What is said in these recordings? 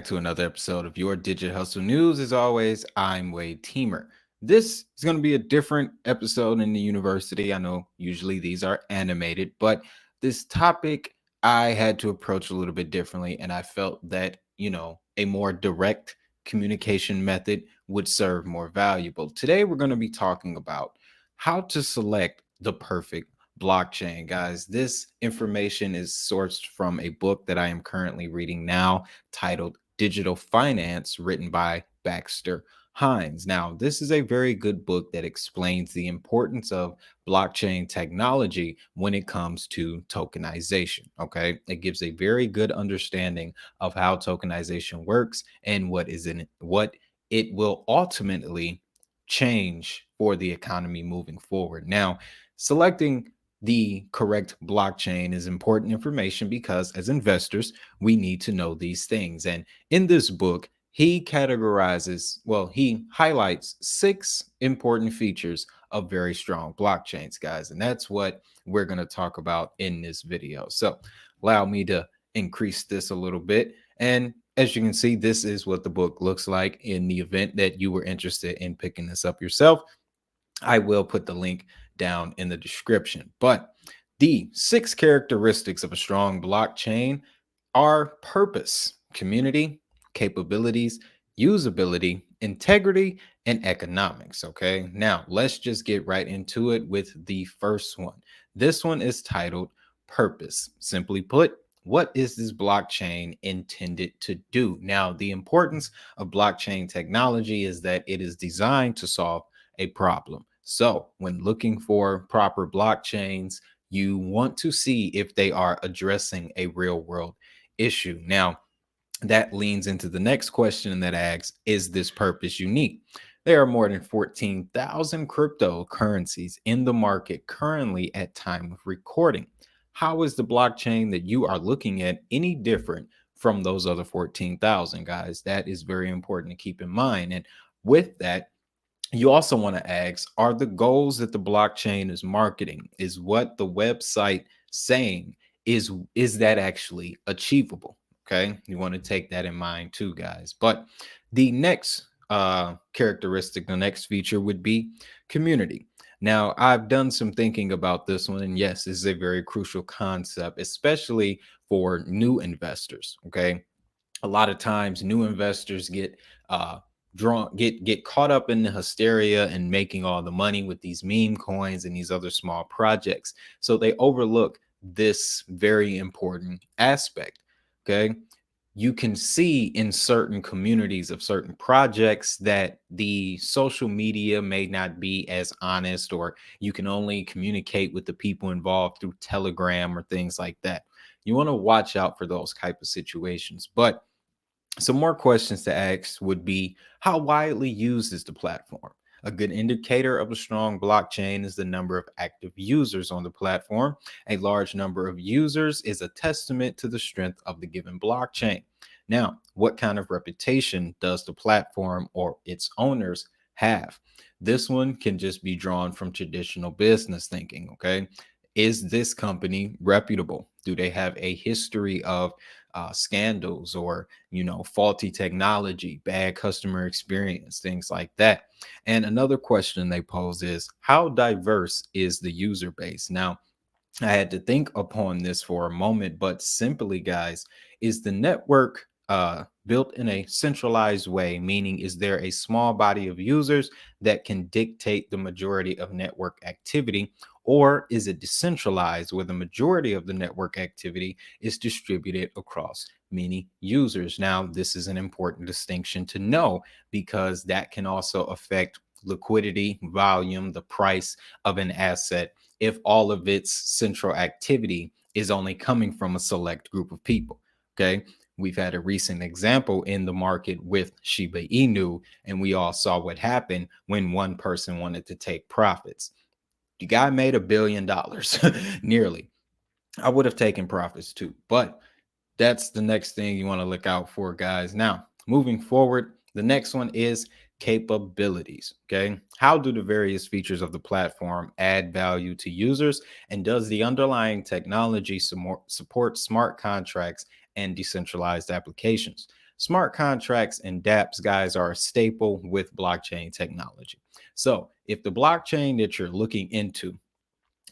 back to another episode of your Digital Hustle News. As always, I'm Wade Teamer. This is going to be a different episode in the university. I know usually these are animated, but this topic I had to approach a little bit differently. And I felt that, a more direct communication method would serve more valuable. Today, we're going to be talking about how to select the perfect blockchain, guys. This information is sourced from a book that I am currently reading now titled Digital Finance, written by Baxter Hines. Now, this is a very good book that explains the importance of blockchain technology when it comes to tokenization. Okay. It gives a very good understanding of how tokenization works and what is in it, what it will ultimately change for the economy moving forward. Now, selecting the correct blockchain is important information because as investors, we need to know these things. And in this book, he highlights 6 important features of very strong blockchains, guys. And that's what we're going to talk about in this video. So allow me to increase this a little bit. And as you can see, this is what the book looks like in the event that you were interested in picking this up yourself. I will put the link down in the description. But the 6 characteristics of a strong blockchain are purpose, community, capabilities, usability, integrity, and economics. Okay, now let's just get right into it with the first one. This one is titled Purpose. Simply put, what is this blockchain intended to do? Now, the importance of blockchain technology is that it is designed to solve a problem. So, when looking for proper blockchains, you want to see if they are addressing a real world issue. Now, that leans into the next question that asks, is this purpose unique? There are more than 14,000 cryptocurrencies in the market currently at time of recording. How is the blockchain that you are looking at any different from those other 14,000, guys? That is very important to keep in mind. And with that, you also want to ask, are the goals that the blockchain is marketing, is what the website saying, is that actually achievable? Okay, you want to take that in mind too, guys. But the next characteristic, the next feature would be community. Now, I've done some thinking about this one, and yes, this is a very crucial concept, especially for new investors. Okay, a lot of times new investors get get caught up in the hysteria and making all the money with these meme coins and these other small projects, so they overlook this very important aspect. Okay, you can see in certain communities of certain projects that the social media may not be as honest, or you can only communicate with the people involved through Telegram or things like that. You want to watch out for those type of situations. But some more questions to ask would be, how widely used is the platform? A good indicator of a strong blockchain is the number of active users on the platform. A large number of users is a testament to the strength of the given blockchain. Now, what kind of reputation does the platform or its owners have? This one can just be drawn from traditional business thinking. Okay. Is this company reputable? Do they have a history of scandals or faulty technology, bad customer experience, things like that? And another question they pose is, how diverse is the user base? Now, I had to think upon this for a moment, but simply, guys, is the network built in a centralized way? Meaning, is there a small body of users that can dictate the majority of network activity? Or is it decentralized where the majority of the network activity is distributed across many users? Now, this is an important distinction to know because that can also affect liquidity, volume, the price of an asset if all of its central activity is only coming from a select group of people. Okay. We've had a recent example in the market with Shiba Inu, and we all saw what happened when one person wanted to take profits. The guy made $1 billion, nearly. I would have taken profits too, but that's the next thing you want to look out for, guys. Now, moving forward, the next one is capabilities. Okay. How do the various features of the platform add value to users? And does the underlying technology support smart contracts and decentralized applications? smart contracts and dApps, guys, are a staple with blockchain technology. So if the blockchain that you're looking into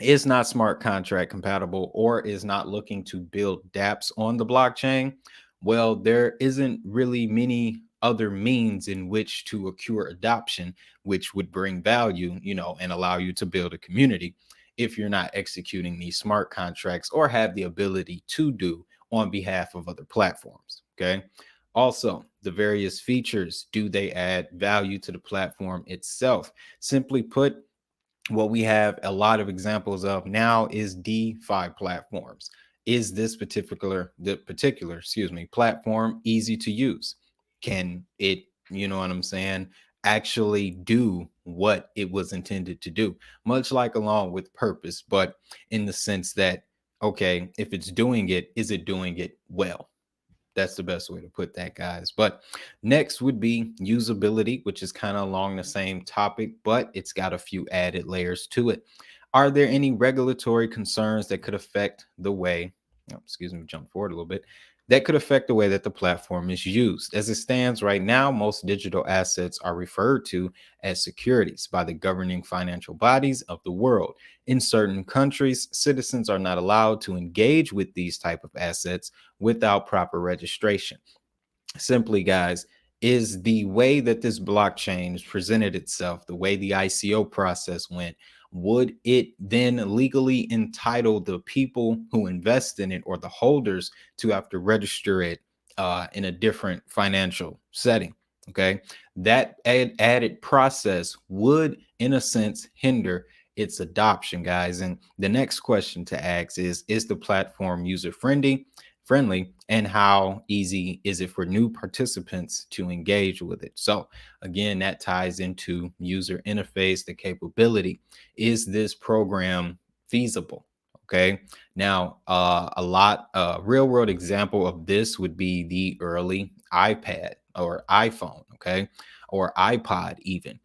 is not smart contract compatible or is not looking to build dApps on the blockchain, well, there isn't really many other means in which to accrue adoption, which would bring value, and allow you to build a community if you're not executing these smart contracts or have the ability to do on behalf of other platforms. Okay. Also, the various features, do they add value to the platform itself? Simply put, what we have a lot of examples of now is DeFi platforms. Is this particular, platform easy to use? Can it, what I'm saying, actually do what it was intended to do? Much like along with purpose, but in the sense that, okay, if it's doing it, is it doing it well? That's the best way to put that, guys. But next would be usability, which is kind of along the same topic, but it's got a few added layers to it. Are there any regulatory concerns that could affect the way, excuse me, jump forward a little bit, that could affect the way that the platform is used? As it stands right now, most digital assets are referred to as securities by the governing financial bodies of the world. In certain countries, citizens are not allowed to engage with these type of assets without proper registration. Simply, guys, is the way that this blockchain has presented itself, the way the ICO process went, would it then legally entitle the people who invest in it or the holders to have to register it in a different financial setting? Okay. That added process would, in a sense, hinder its adoption, guys. And the next question to ask is the platform user friendly, and how easy is it for new participants to engage with it? So again, that ties into user interface, the capability. Is this program feasible? Okay. Now, real world example of this would be the early iPad or iPhone, okay, or iPod even.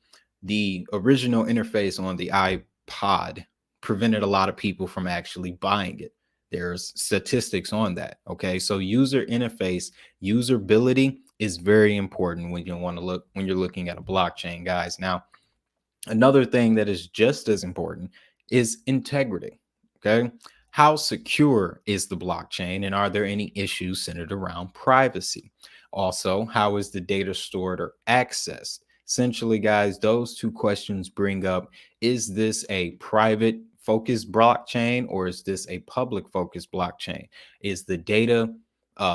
The original interface on the iPod prevented a lot of people from actually buying it. There's statistics on that. Okay. So user interface, usability is very important when you're looking at a blockchain, guys. Now, another thing that is just as important is integrity. Okay. How secure is the blockchain, and are there any issues centered around privacy? Also, how is the data stored or accessed? Essentially, guys, those two questions bring up, is this a private focused blockchain or is this a public focused blockchain? Is the data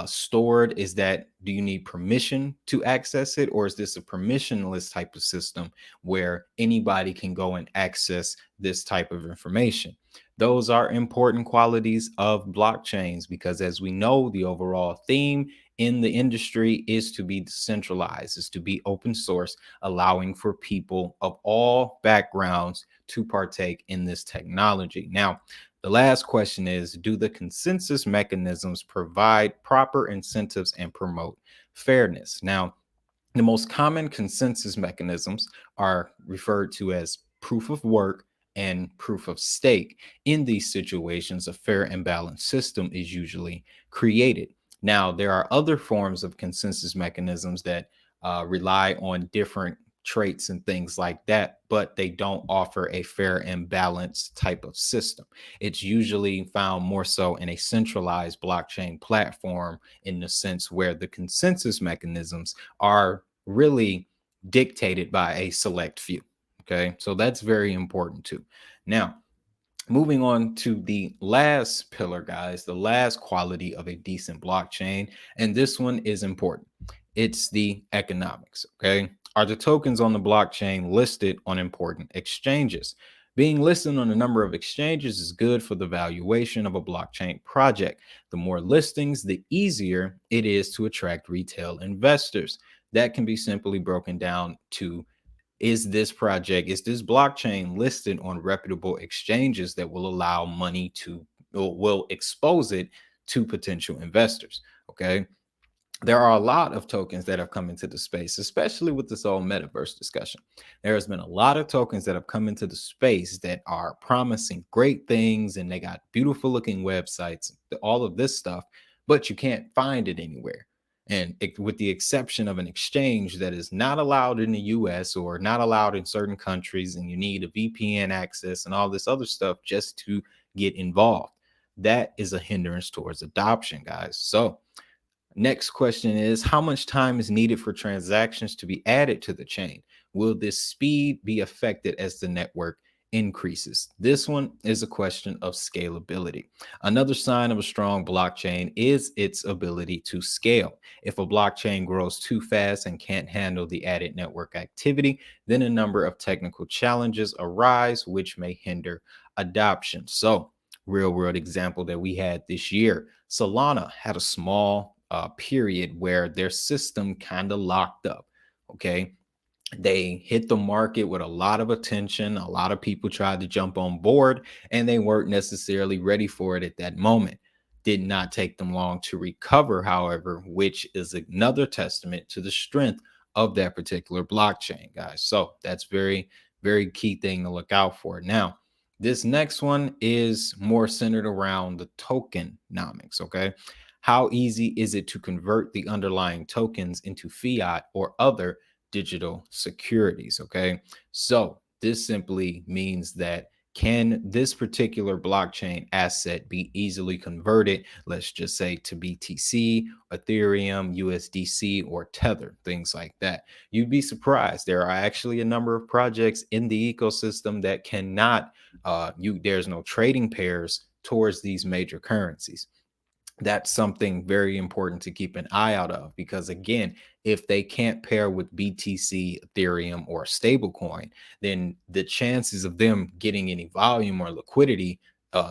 stored? Is that, do you need permission to access it, or is this a permissionless type of system where anybody can go and access this type of information? Those are important qualities of blockchains because, as we know, the overall theme in the industry is to be decentralized, is to be open source, allowing for people of all backgrounds to partake in this technology. Now, the last question is, do the consensus mechanisms provide proper incentives and promote fairness? Now, the most common consensus mechanisms are referred to as proof of work and proof of stake. In these situations, a fair and balanced system is usually created. Now, there are other forms of consensus mechanisms that rely on different traits and things like that, but they don't offer a fair and balanced type of system. It's usually found more so in a centralized blockchain platform, in the sense where the consensus mechanisms are really dictated by a select few. Okay. So that's very important too. Now, moving on to the last pillar, guys, the last quality of a decent blockchain. And this one is important. It's the economics. Okay. Are the tokens on the blockchain listed on important exchanges? Being listed on a number of exchanges is good for the valuation of a blockchain project. The more listings, the easier it is to attract retail investors. That can be simply broken down to, is this blockchain listed on reputable exchanges that will allow money to, or will expose it to potential investors? Okay. There are a lot of tokens that have come into the space, especially with this whole metaverse discussion. There has been a lot of tokens that have come into the space that are promising great things, and they got beautiful looking websites, all of this stuff, but you can't find it anywhere. And with the exception of an exchange that is not allowed in the US or not allowed in certain countries, and you need a VPN access and all this other stuff just to get involved, that is a hindrance towards adoption, guys. So, next question is, how much time is needed for transactions to be added to the chain? Will this speed be affected as the network increases? This one is a question of scalability. Another sign of a strong blockchain is its ability to scale. If a blockchain grows too fast and can't handle the added network activity, then a number of technical challenges arise, which may hinder adoption. So, real world example that we had this year, Solana had a small period where their system kind of locked up. Okay. They hit the market with a lot of attention. A lot of people tried to jump on board and they weren't necessarily ready for it at that moment. Did not take them long to recover, however, which is another testament to the strength of that particular blockchain, guys. So that's very, very key thing to look out for. Now, this next one is more centered around the tokenomics. Okay. How easy is it to convert the underlying tokens into fiat or other digital securities? Okay. So this simply means that, can this particular blockchain asset be easily converted, let's just say to BTC, Ethereum, USDC, or Tether, things like that? You'd be surprised. There are actually a number of projects in the ecosystem that cannot, there's no trading pairs towards these major currencies. That's something very important to keep an eye out of, because again, if they can't pair with BTC, Ethereum, or a stablecoin, then the chances of them getting any volume or liquidity,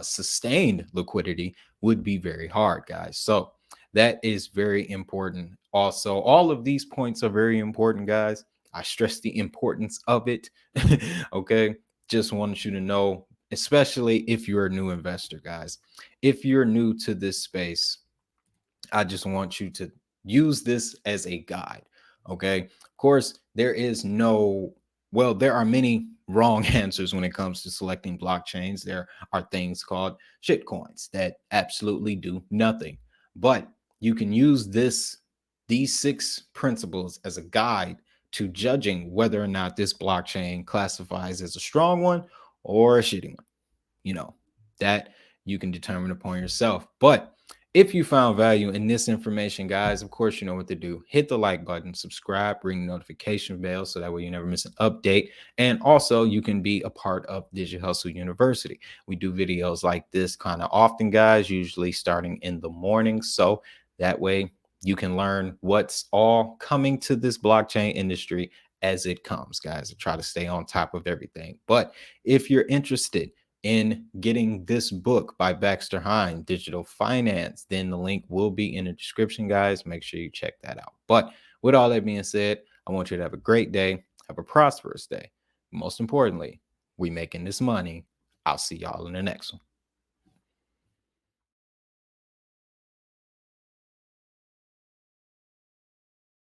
sustained liquidity, would be very hard, guys. So that is very important. Also, all of these points are very important, guys. I stress the importance of it. Okay. Just wanted you to know, especially if you're a new investor, guys. If you're new to this space, I just want you to use this as a guide. Okay. Of course, there are many wrong answers when it comes to selecting blockchains. There are things called shitcoins that absolutely do nothing. But you can use these 6 principles as a guide to judging whether or not this blockchain classifies as a strong one or a shitty one. You know, that you can determine upon yourself. But if you found value in this information, guys, of course, you know what to do. Hit the like button, subscribe, ring the notification bell so that way you never miss an update. And also, you can be a part of Digital Hustle University. We do videos like this kind of often, guys, usually starting in the morning. So that way you can learn what's all coming to this blockchain industry as it comes, guys. I try to stay on top of everything. But if you're interested in getting this book by Baxter Hine, Digital Finance, then the link will be in the description, guys. Make sure you check that out. But with all that being said, I want you to have a great day, have a prosperous day. Most importantly, we making this money. I'll see y'all in the next one.